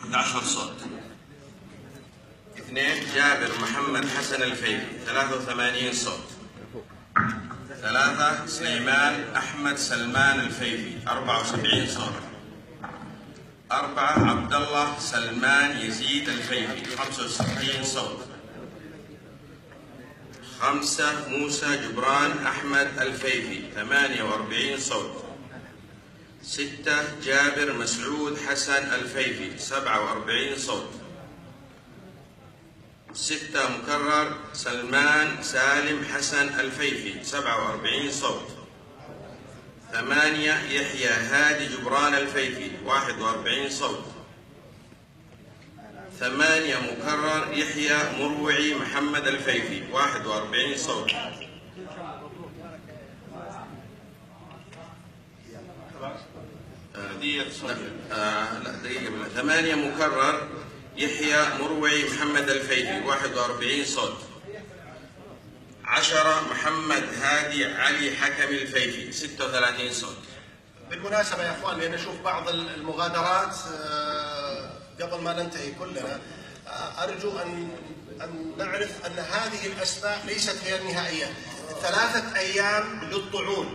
11 صوت. 2 جابر محمد حسن الفيفي 83 صوت. 3 سليمان أحمد سلمان الفيفي 74 صوت. 4 عبد الله سلمان يزيد الفيفي 65 صوت. 5 موسى جبران أحمد الفيفي 48 صوت. 6 جابر مسعود حسن الفيفي 47 صوت. 6 مكرر سلمان سالم حسن الفيفي 47 صوت. 8 يحيى هادي جبران الفيفي 41 صوت. 8 مكرر يحيى مروعي محمد الفيفي 41 صوت. دقيقة 8 مكرر يحيى مروعي محمد الفيفي 41 صوت. 10 محمد هادي علي حكم الفيفي 36 صوت. بالمناسبة يا اخوان، لأن نشوف بعض المغادرات قبل ما ننتهي كلنا، أرجو أن نعرف أن هذه الأسماء ليست هي النهائية. 3 أيام للطعون.